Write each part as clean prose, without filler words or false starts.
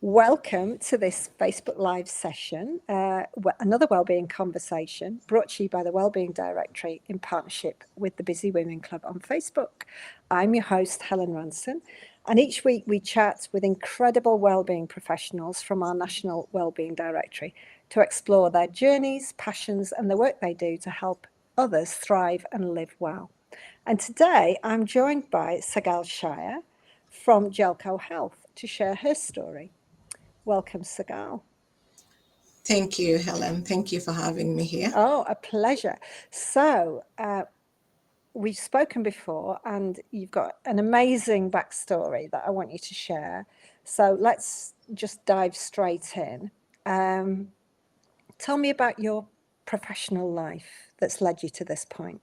Welcome to this Facebook Live session, another wellbeing conversation brought to you by the Wellbeing Directory in partnership with the Busy Women Club on Facebook. I'm your host, Helen Ranson, and each week we chat with incredible wellbeing professionals from our National Wellbeing Directory to explore their journeys, passions, and the work they do to help others thrive and live well. And today I'm joined by Sagal Shire from Jelko Health to share her story. Welcome, Sagal. Thank you, Helen. Thank you for having me here. Oh, a pleasure. So, we've spoken before, and you've got an amazing backstory that I want you to share. So, let's just dive straight in. Tell me about your professional life that's led you to this point.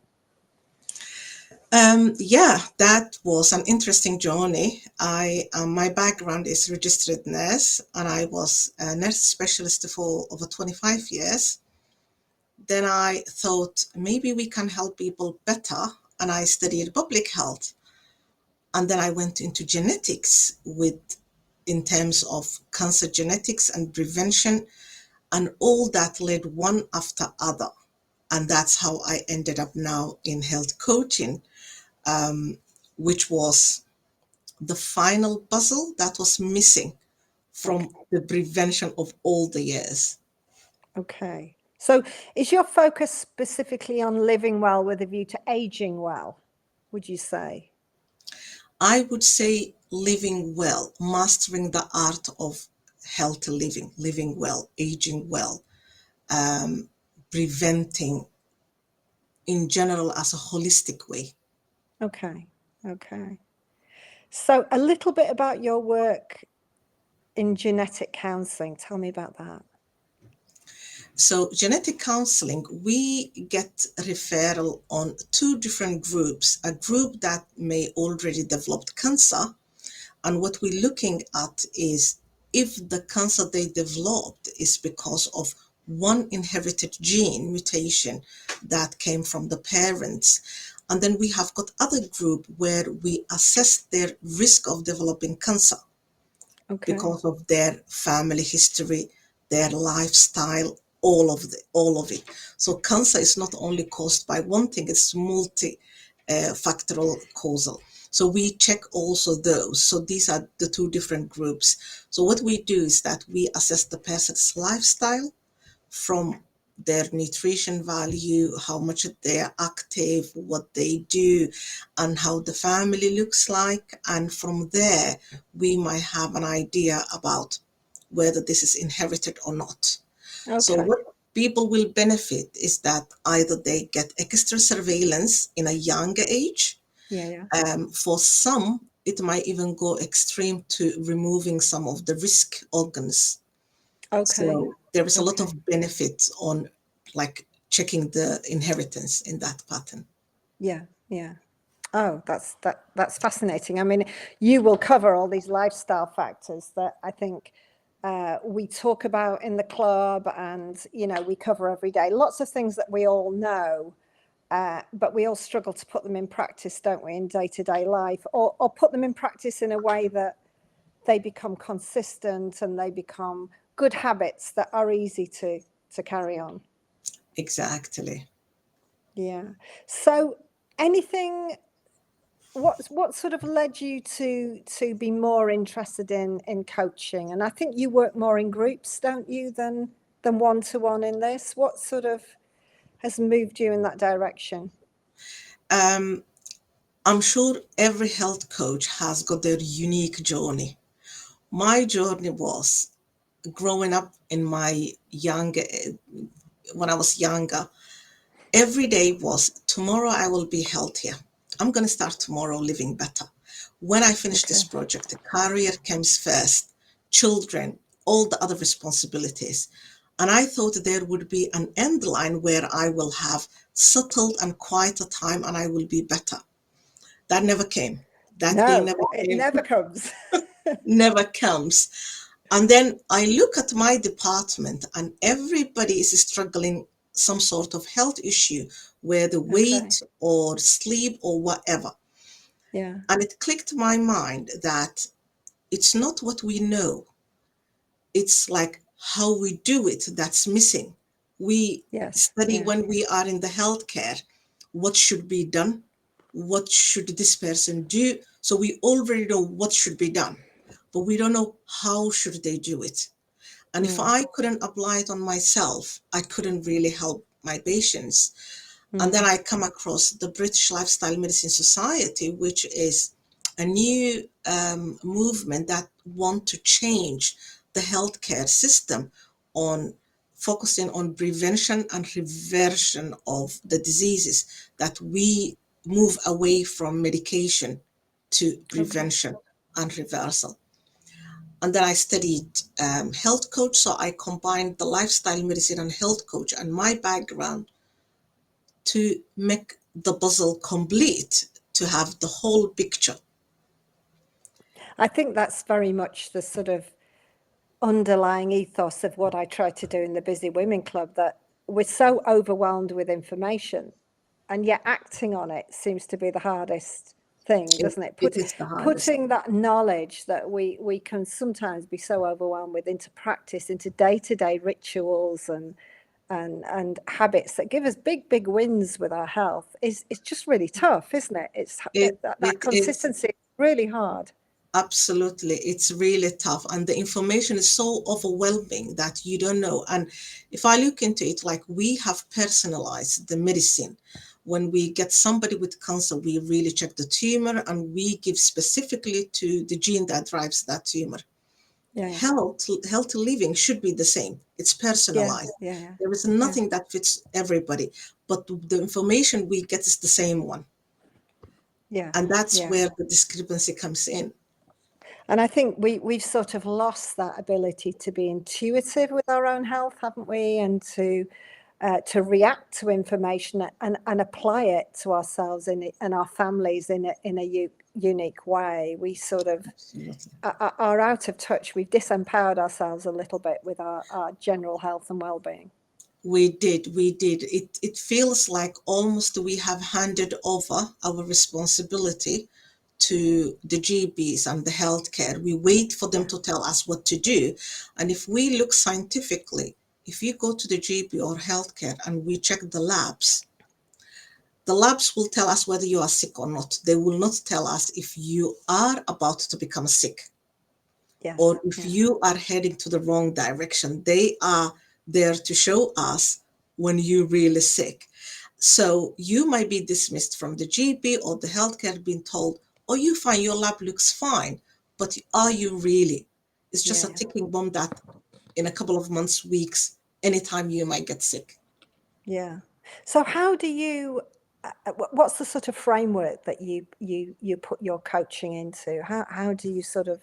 That was an interesting journey. My background is registered nurse, and I was a nurse specialist for over 25 years. Then I thought maybe we can help people better, and I studied public health. And then I went into genetics in terms of cancer genetics and prevention, and all that led one after other. And that's how I ended up now in health coaching, which was the final puzzle that was missing from the prevention of all the years. Okay. So, is your focus specifically on living well with a view to aging well, would you say? I would say living well, mastering the art of healthy living, living well, aging well, preventing in general as a holistic way. Okay. Okay. So, a little bit about your work in genetic counseling. Tell me about that. So genetic counseling, we get referral on two different groups, a group that may already developed cancer. And what we're looking at is if the cancer they developed is because of one inherited gene mutation that came from the parents. And then we have got other group where we assess their risk of developing cancer because of their family history, their lifestyle, all of it. So cancer is not only caused by one thing, it's multi-factorial causal. So we check also those. So these are the two different groups. So what we do is that we assess the person's lifestyle from their nutrition value, how much they are active, what they do, and how the family looks like. And from there, we might have an idea about whether this is inherited or not. So what people will benefit is that either they get extra surveillance in a younger age. For some, it might even go extreme to removing some of the risk organs. So there is a lot of benefit on like checking the inheritance in that pattern. Yeah. Oh, that's fascinating. I mean, you will cover all these lifestyle factors that I think we talk about in the club, and we cover every day. Lots of things that we all know, but we all struggle to put them in practice, don't we, in day-to-day life, or put them in practice in a way that they become consistent and they become good habits that are easy to carry on. Exactly. Yeah. So what sort of led you to be more interested in coaching? And I think you work more in groups, don't you, than one-to-one in this? What sort of has moved you in that direction? I'm sure every health coach has got their unique journey. My journey was growing up in when I was younger. Every day was tomorrow I will be healthier. I'm going to start tomorrow living better. When I finish this project, the career comes first, children, all the other responsibilities. And I thought there would be an end line where I will have settled and quieter time and I will be better. That never came. That day never it came. never comes. Never comes. And then I look at my department and everybody is struggling some sort of health issue, whether weight or sleep or whatever. Yeah. And it clicked my mind that it's not what we know, it's like how we do it that's missing. We Yes. study Yeah. when we are in the healthcare, what should be done, what should this person do. So we already know what should be done, but we don't know how should they do it. And if Mm, I couldn't apply it on myself, I couldn't really help my patients. And then mm. I come across the British Lifestyle Medicine Society, which is a new movement that want to change the healthcare system on focusing on prevention and reversion of the diseases, that we move away from medication to Okay. prevention and reversal. And then I studied health coach, so I combined the lifestyle medicine and health coach and my background to make the puzzle complete, to have the whole picture. I think that's very much the sort of underlying ethos of what I try to do in the Busy Women Club, that we're so overwhelmed with information, and yet acting on it seems to be the hardest thing, It, doesn't it? it is the hardest. Putting that knowledge that we can sometimes be so overwhelmed with into practice, into day-to-day rituals and habits that give us big wins with our health is just really tough, isn't it? That It is consistency is really hard. absolutely, it's really tough, and the information is so overwhelming that you don't know. And if I look into it, like we have personalized the medicine. When we get somebody with cancer, we really check the tumor and we give specifically to the gene that drives that tumor. Yeah, Healthy living should be the same. It's yeah, personalized. yeah, yeah, There is yeah, nothing that fits everybody, but the information we get is the same one. yeah, And that's yeah. where the discrepancy comes in. And I think we've sort of lost that ability to be intuitive with our own health, haven't we? And to react to information and apply it to ourselves and our families in a unique way. We sort of Absolutely. are out of touch. We've disempowered ourselves a little bit with our general health and well-being. We did. It feels like almost we have handed over our responsibility to the GPs and the healthcare. We wait for them Yeah, to tell us what to do. And if we look scientifically, if you go to the GP or healthcare and we check the labs will tell us whether you are sick or not. They will not tell us if you are about to become sick yes, or if yeah, you are heading to the wrong direction. They are there to show us when you're really sick. So you might be dismissed from the GP or the healthcare being told, oh, you fine, your lab looks fine. But are you really? It's just yeah, a yeah. ticking bomb that in a couple of months, weeks, anytime you might get sick. Yeah. So how do you, what's the sort of framework that you put your coaching into? How do you sort of,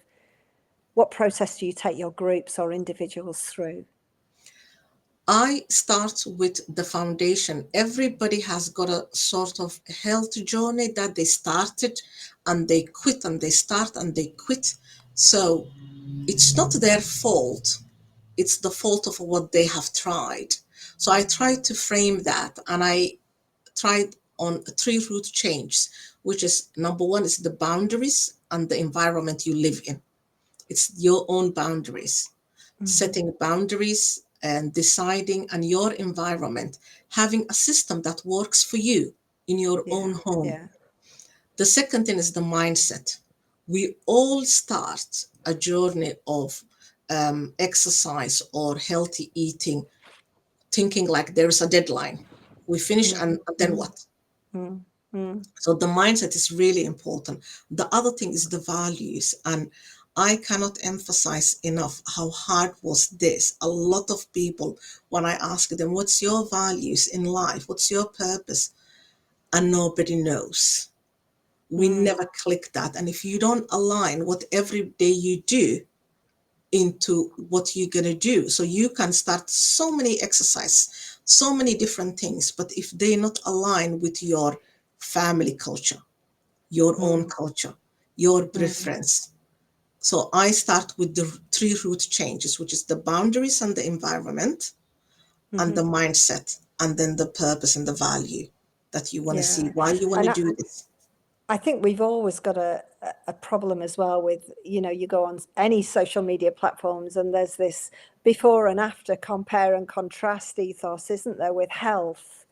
what process do you take your groups or individuals through? I start with the foundation. Everybody has got a sort of health journey that they started and they quit and they start and they quit. So it's not their fault. It's the fault of what they have tried. So I tried to frame that and I tried on three root changes, which is number one is the boundaries and the environment you live in. It's your own boundaries, Hmm. setting boundaries and deciding on your environment, having a system that works for you in your Yeah, own home. yeah, The second thing is the mindset. We all start a journey of exercise or healthy eating, thinking like there's a deadline. We finish mm, and then mm, what? mm, mm, So the mindset is really important. The other thing is the values. And I cannot emphasize enough how hard was this. A lot of people, when I ask them, what's your values in life? What's your purpose? And nobody knows. We mm, never click that. And if you don't align what every day you do into what you're going to do, so you can start so many exercise, so many different things, but if they not align with your family culture, your own mm, culture, your mm, preference. So I start with the three root changes, which is the boundaries and the environment and hmm. the mindset, and then the purpose and the value that you want to see, Yeah. why you want And to I, do this. I think we've always got a problem as well with, you go on any social media platforms and there's this before and after compare and contrast ethos, isn't there, with health,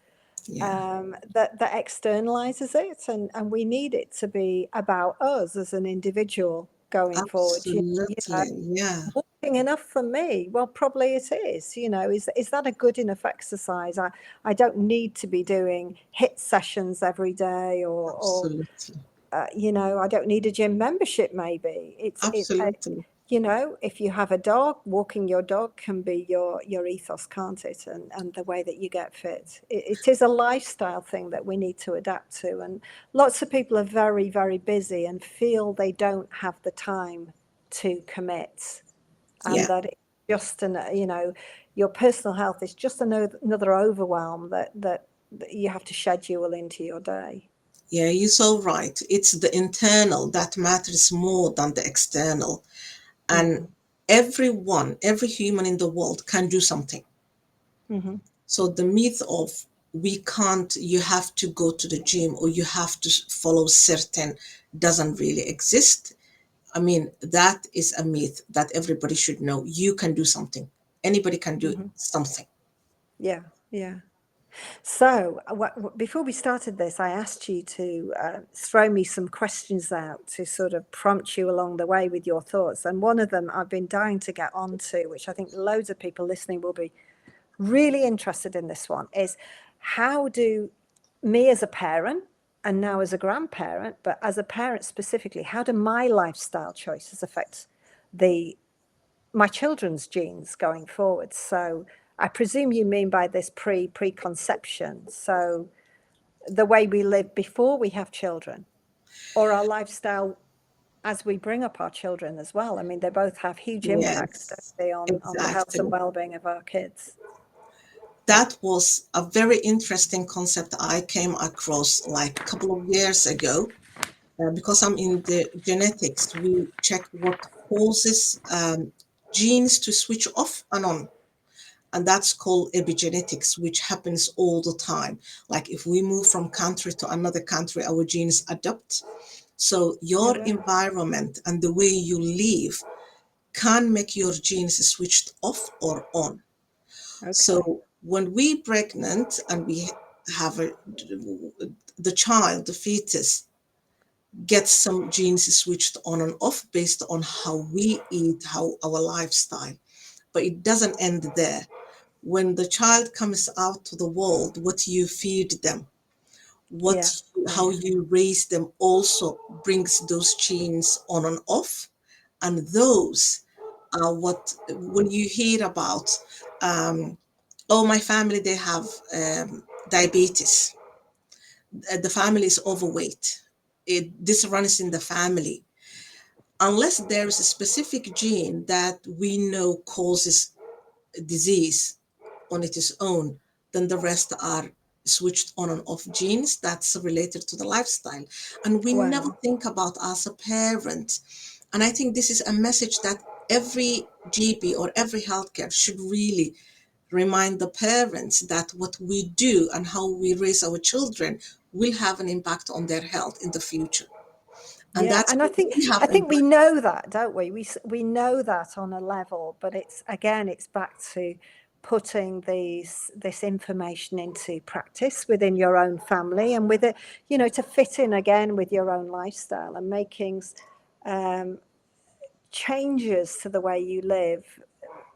Yeah, that externalizes it. And we need it to be about us as an individual going forward. absolutely. Yeah, Walking enough for me? Well, probably it is. Is that a good enough exercise? I don't need to be doing hit sessions every day, or absolutely. I don't need a gym membership. Maybe Absolutely. if you have a dog, walking your dog can be your ethos, can't it? And the way that you get fit. It is a lifestyle thing that we need to adapt to. And lots of people are very, very busy and feel they don't have the time to commit, and Yeah. that it's just your personal health is just another overwhelm that you have to schedule into your day. Yeah, you're so right. It's the internal that matters more than the external. And Mm. everyone, every human in the world can do something. Hmm. So the myth of we can't, you have to go to the gym or you have to follow certain doesn't really exist. I mean, that is a myth that everybody should know. You can do something. Anybody can do Hmm. something. Yeah, yeah. So, before we started this, I asked you to throw me some questions out to sort of prompt you along the way with your thoughts. And one of them I've been dying to get onto, which I think loads of people listening will be really interested in, this one, is how do me as a parent, and now as a grandparent, but as a parent specifically, how do my lifestyle choices affect the my children's genes going forward? So I presume you mean by this preconception. So the way we live before we have children, or our lifestyle as we bring up our children as well. I mean, they both have huge impacts, don't Yes, they, on the health and exactly. well-being of our kids. That was a very interesting concept I came across like a couple of years ago. Because I'm in the genetics, we check what causes genes to switch off and on. And that's called epigenetics, which happens all the time. Like if we move from country to another country, our genes adapt. So No your way. environment and the way you live can make your genes switched off or on. Okay. So when we pregnant and we have the child, the fetus, gets some genes switched on and off based on how we eat, how our lifestyle. But it doesn't end there. When the child comes out to the world, what you feed them, Yeah. how Yeah. you raise them also brings those genes on and off. And those are what, when you hear about, um, oh, my family, they have diabetes, the family is overweight. This runs in the family. Unless there is a specific gene that we know causes disease on its own, then the rest are switched on and off genes that's related to the lifestyle. And we never Wow. think about as a parent. And I think this is a message that every GP or every healthcare should really remind the parents that what we do and how we raise our children will have an impact on their health in the future. And Yeah, that's and I what think we have I think we embarked. know that, don't we? We know that on a level, but it's back to putting this information into practice within your own family, and with it, to fit in again with your own lifestyle, and making um, changes to the way you live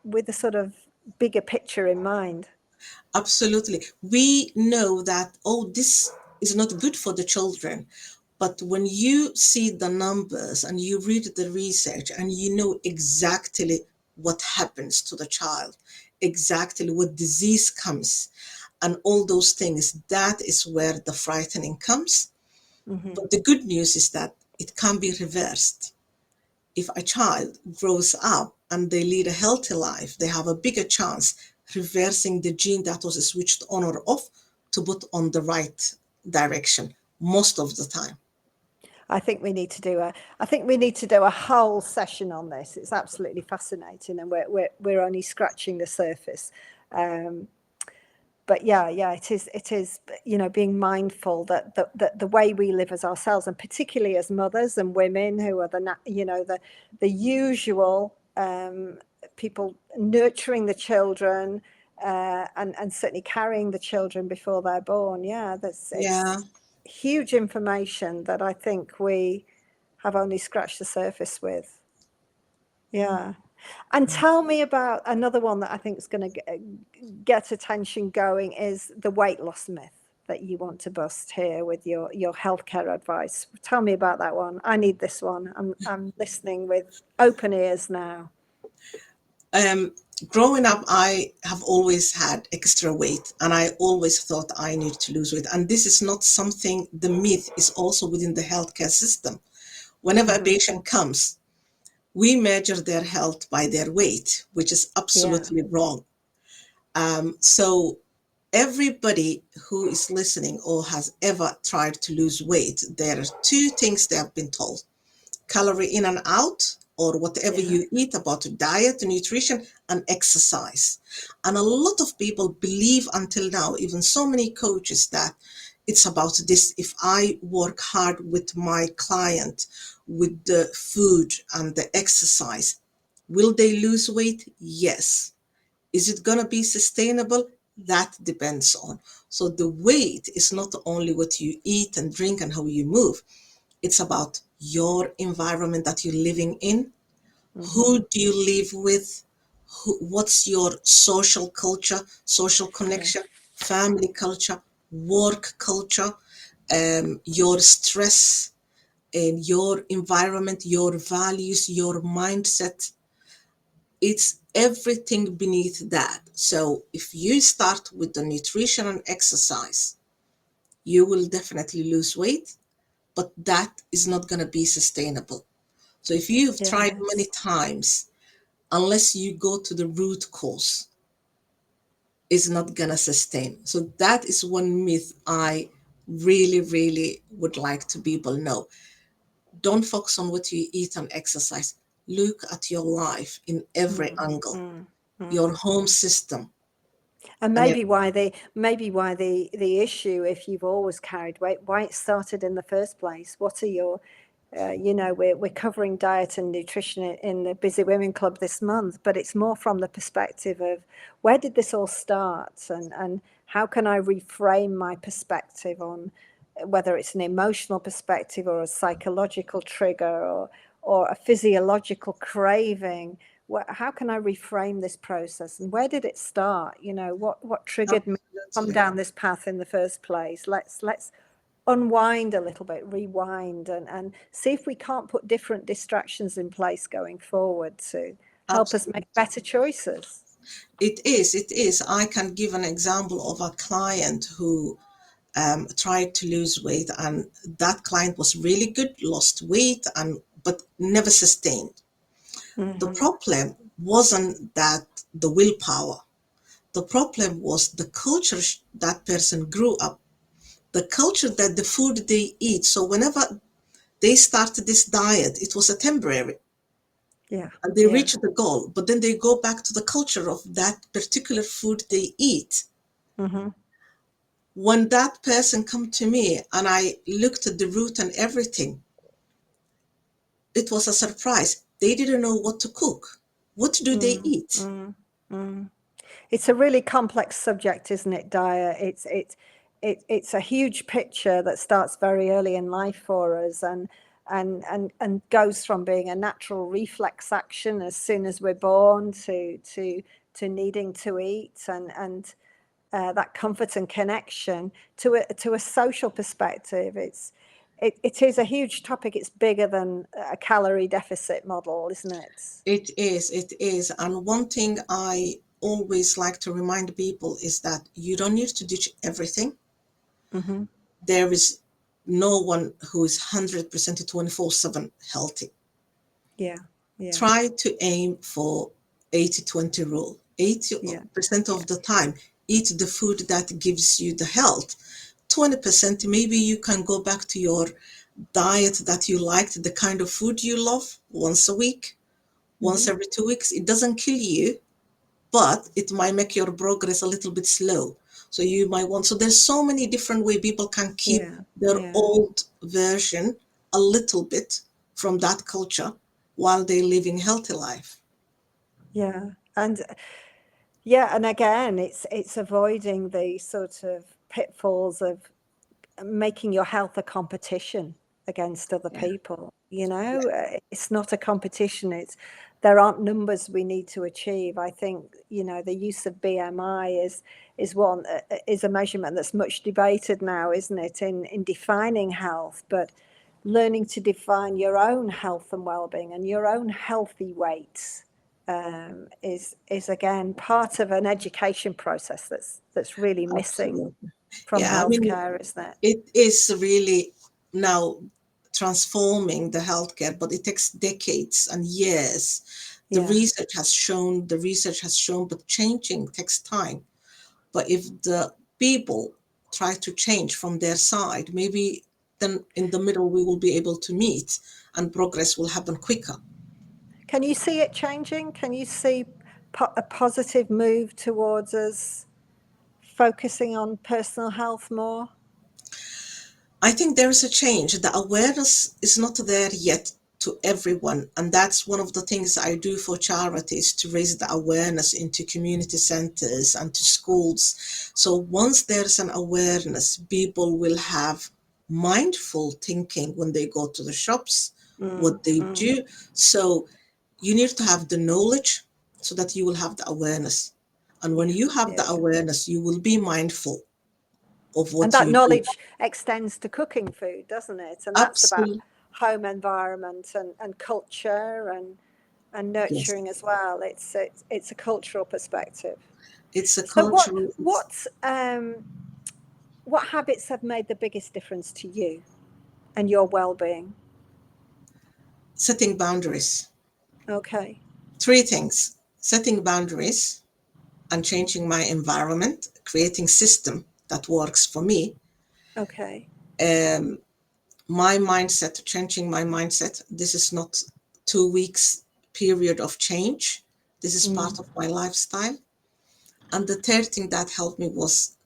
with a sort of bigger picture in mind. Absolutely. We know that, oh, this is not good for the children. But when you see the numbers and you read the research and you know exactly what happens to the child, exactly what disease comes, and all those things, that is where the frightening comes. Hmm. But the good news is that it can be reversed. If a child grows up and they lead a healthy life, they have a bigger chance reversing the gene that was switched on or off to put on the right direction most of the time. I think we need to do a whole session on this. It's absolutely fascinating, and we're only scratching the surface. Um, but yeah, it is, being mindful that the way we live as ourselves, and particularly as mothers and women who are the usual people nurturing the children, and certainly carrying the children before they're born. Yeah, Yeah. it's huge information that I think we have only scratched the surface with. Yeah. And tell me about another one that I think is going to get attention going, is the weight loss myth that you want to bust here with your healthcare advice. Tell me about that one. I need this one. I'm listening with open ears now. Um, Growing up, I have always had extra weight, and I always thought I need to lose weight. And this is not something, the myth is also within the healthcare system. Whenever a Mm-hmm. patient comes, we measure their health by their weight, which is Yeah. absolutely wrong. So everybody who is listening or has ever tried to lose weight, there are two things they have been told: calorie in and out, or whatever Yeah. you eat, about diet, nutrition, and exercise. And a lot of people believe until now, even so many coaches, that it's about this. If I work hard with my client with the food and the exercise, will they lose weight? Yes. Is it going to be sustainable? That depends on. So the weight is not only what you eat and drink and how you move. It's about your environment that you're living in. Mm-hmm. Who do you live with? What's your social culture, social Yeah. connection, family culture, work culture, your stress, and your environment, your values, your mindset. It's everything beneath that. So if you start with the nutrition and exercise, you will definitely lose weight, but that is not going to be sustainable. So if you've tried many Yes. times, unless you go to the root cause, it's not going to sustain. So that is one myth I really, really would like to people know. Don't focus on what you eat and exercise. Look at your life in every Mm, angle, mm, your mm. home system. And And it, maybe why the issue, if you've always carried weight, why it started in the first place. What are your we're covering diet and nutrition in the Busy Women Club this month, but it's more from the perspective of where did this all start, and how can I reframe my perspective on whether it's an emotional perspective or a psychological trigger, or a physiological craving. How can I reframe this process, and where did it start? What triggered me to come absolutely. down this path in the first place? Let's unwind a little bit, rewind, and see if we can't put different distractions in place going forward to help us make Absolutely. better choices. It is. I can give an example of a client who tried to lose weight, and that client was really good, lost weight, and but never sustained. The Mm-hmm. problem wasn't that the willpower. The problem was the culture that person grew up, the culture that the food they eat. So whenever they started this diet, it was a temporary, Yeah, and they yeah. reach the goal, but then they go back to the culture of that particular food they eat. Mm-hmm. When that person come to me and I looked at the root and everything, it was a surprise. They didn't know what to cook. What do they Mm, eat? mm, mm. It's a really complex subject, isn't it, Daya? It's a huge picture that starts very early in life for us, and goes from being a natural reflex action as soon as we're born to needing to eat, and that comfort and connection to a social perspective. It is a huge topic. It's bigger than a calorie deficit model, isn't it? It is. And one thing I always like to remind people is that you don't need to ditch everything. Mm-hmm. There is no one who is 100% 24/7 healthy. Yeah, yeah, Try to aim for 80/20 rule. yeah, 80% yeah. of the time, eat the food that gives you the health. 20%, maybe you can go back to your diet that you liked, the kind of food you love, once a week, once Mm-hmm. every 2 weeks. It doesn't kill you, but it might make your progress a little bit slow. So you might want, so there's so many different ways people can keep Yeah, their yeah, old version a little bit from that culture while they're living healthy life. yeah. And yeah, and again, it's avoiding the sort of pitfalls of making your health a competition against other Yeah. people. It's not a competition. It's there aren't numbers we need to achieve. I think the use of BMI is a measurement that's much debated now, isn't it, in defining health, but learning to define your own health and well-being and your own healthy weights is again part of an education process that's really missing Absolutely. from Yeah, I mean, healthcare, isn't it? it is really now transforming the healthcare, but it takes decades and years. Yeah. The research has shown, but changing takes time. But if the people try to change from their side, maybe then in the middle we will be able to meet and progress will happen quicker. Can you see it changing? Can you see a positive move towards us focusing on personal health more? I think there is a change. The awareness is not there yet to everyone. And that's one of the things I do for charities to raise the awareness into community centers and to schools. So once there's an awareness, people will have mindful thinking when they go to the shops, Mm, what they mm, do. So you need to have the knowledge so that you will have the awareness. And when yeah, you have the yeah. awareness, you will be mindful of And what that you do. knowledge extends to cooking food, doesn't it? And that's about Absolutely. home environment and culture and Yes. nurturing as well. It's a cultural perspective. It's a So cultural, it's what habits have made the biggest difference to you and your well-being? setting boundaries. Okay, Three things: setting boundaries and changing my environment, creating system that works for me. okay. Um, my mindset, changing my mindset. This is not 2 weeks period of change. This is part Mm, of my lifestyle. And the third thing that helped me was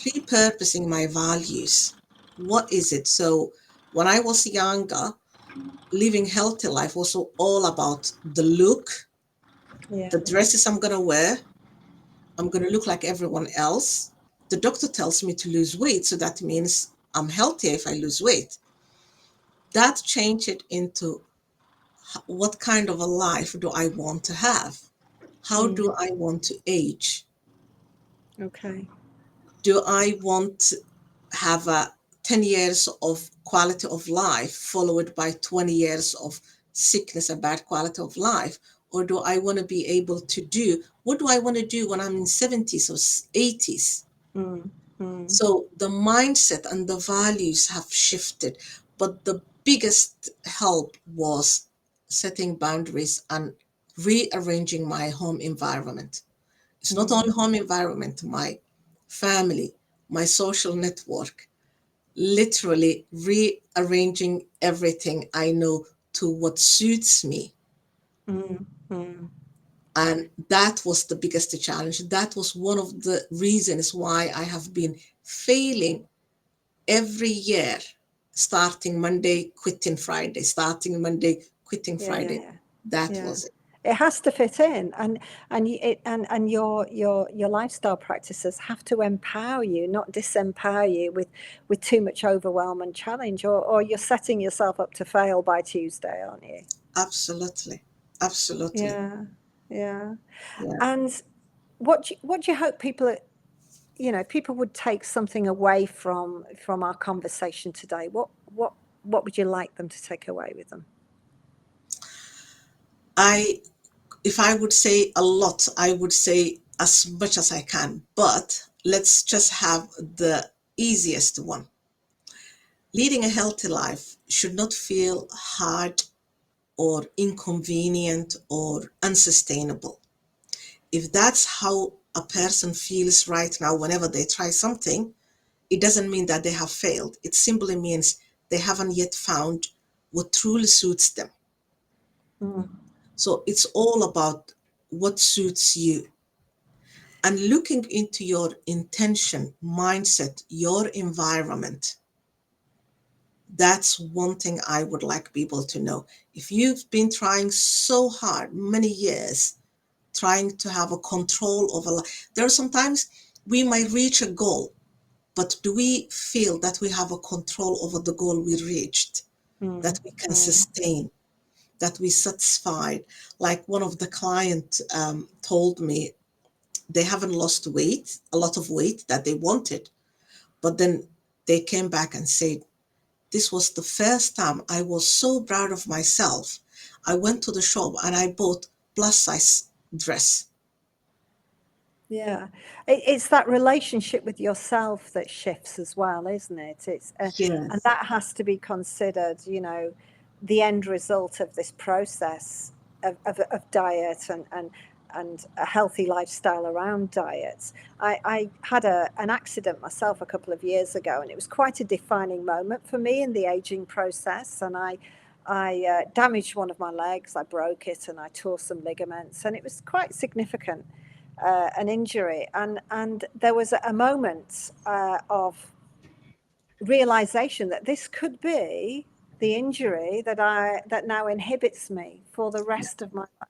repurposing my values. What is it? So when I was younger, living healthy life was all about the look, yeah. the dresses I'm going to wear. I'm going to look like everyone else. The doctor tells me to lose weight, so that means I'm healthy if I lose weight. That changed it into what kind of a life do I want to have? How do Mm, I want to age? okay. Do I want to have a 10 years of quality of life followed by 20 years of sickness and bad quality of life? Or do I want to be able to do, what do I want to do when I'm in 70s or 80s? Mm, mm, So the mindset and the values have shifted, but the biggest help was setting boundaries and rearranging my home environment. It's not mm, only home environment, my family, my social network, literally rearranging everything I know to what suits me. mm, mm, And that was the biggest challenge. That was one of the reasons why I have been failing every year, starting Monday, quitting Friday, starting Monday, quitting yeah, yeah, Friday. yeah, That yeah. was it. It has to fit in, and your lifestyle practices have to empower you, not disempower you with too much overwhelm and challenge, or you're setting yourself up to fail by Tuesday, aren't you? Absolutely. Absolutely. Yeah, yeah. Yeah. And what do you hope people would take something away from our conversation today? What would you like them to take away with them? I, if I would say a lot, I would say as much as I can, but let's just have the easiest one. Leading a healthy life should not feel hard or inconvenient or unsustainable. If that's how a person feels right now whenever they try something, it doesn't mean that they have failed. It simply means they haven't yet found what truly suits them. Mm, So it's all about what suits you. and looking into your intention, mindset, your environment. That's one thing I would like people to know. If you've been trying so hard many years, trying to have a control over life, there are sometimes we might reach a goal, but do we feel that we have a control over the goal we reached, Mm, that we can mm, sustain, that we satisfied? Like one of the client told me they haven't lost weight, a lot of weight that they wanted, but then they came back and said, this was the first time I was so proud of myself. I went to the shop and I bought plus size dress. yeah. It's that relationship with yourself that shifts as well, isn't it? And Yes, that has to be considered, the end result of this process of diet and a healthy lifestyle around diets. I had an accident myself a couple of years ago, and it was quite a defining moment for me in the aging process. And I damaged one of my legs, I broke it, and I tore some ligaments, and it was quite significant, an injury. And there was a moment of realization that this could be the injury that now inhibits me for the yeah, rest of my life.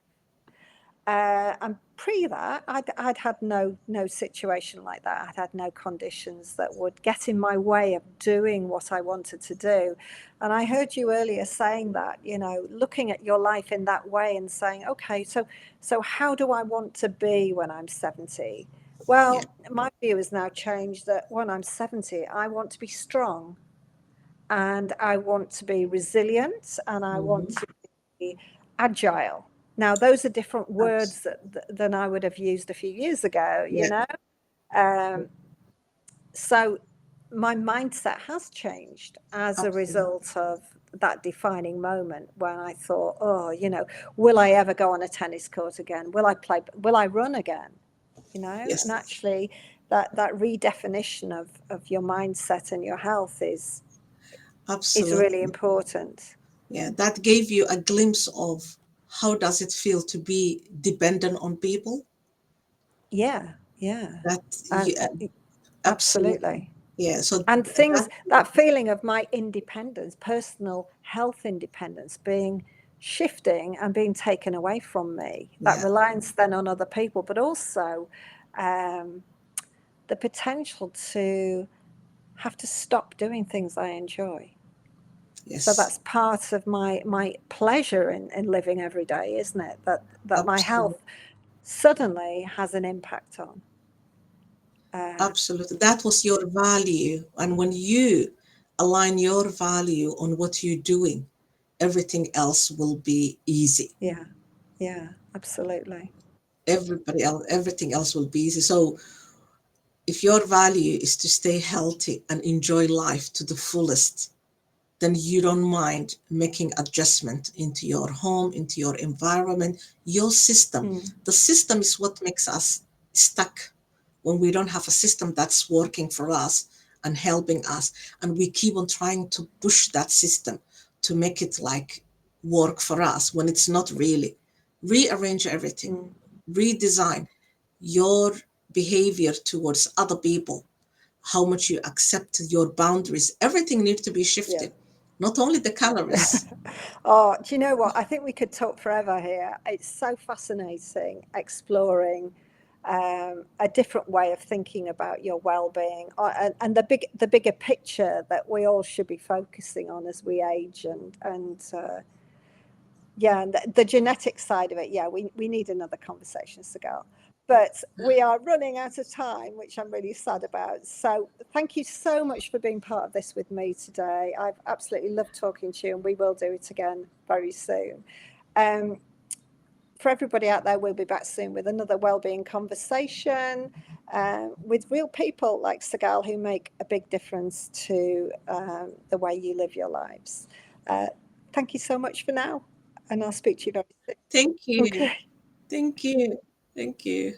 And pre that, I'd had no situation like that. I'd had no conditions that would get in my way of doing what I wanted to do. And I heard you earlier saying that, looking at your life in that way and saying, okay, so how do I want to be when I'm 70? yeah, Well, my view has now changed that when I'm 70, I want to be strong, and I want to be resilient, and I want mm-hmm. to be agile. Now, those are different words than I would have used a few years ago, Yeah, Um, so my mindset has changed as a absolutely. result of that defining moment when I thought, oh, will I ever go on a tennis court again? Will I run again? And Yes, actually that redefinition of your mindset and your health is really absolutely. important. Yeah, that gave you a glimpse of how does it feel to be dependent on people. Yeah, yeah. That And yeah, absolutely. absolutely. Yeah. So And that, that feeling of my independence, personal health independence, being shifting and being taken away from me, that yeah, reliance then on other people, but also um, the potential to have to stop doing things I enjoy. So yes, that's part of my pleasure in living every day, isn't it? That my absolutely. health suddenly has an impact on. Uh, Absolutely. That was your value. And when you align your value on what you're doing, everything else will be easy. yeah, yeah, absolutely. Everybody else, everything else will be easy. So if your value is to stay healthy and enjoy life to the fullest, then you don't mind making adjustment into your home, into your environment, your system. Mm, The system is what makes us stuck when we don't have a system that's working for us and helping us. And we keep on trying to push that system to make it like work for us when it's not really. Rearrange everything, mm, redesign your behavior towards other people, how much you accept your boundaries. Everything needs to be yeah. shifted, not only the calories. Oh, do you know what? I think we could talk forever here. It's so fascinating exploring a different way of thinking about your well-being, and the bigger picture that we all should be focusing on as we age, and yeah, and the genetic side of it. Yeah, we need another conversation, Sagal. But we are running out of time, which I'm really sad about. So thank you so much for being part of this with me today. I've absolutely loved talking to you, and we will do it again very soon. Um, for everybody out there, we'll be back soon with another wellbeing conversation with real people like Sagal who make a big difference to the way you live your lives. Uh, Thank you so much for now, and I'll speak to you very soon. Thank you. Okay. Thank you. Thank you.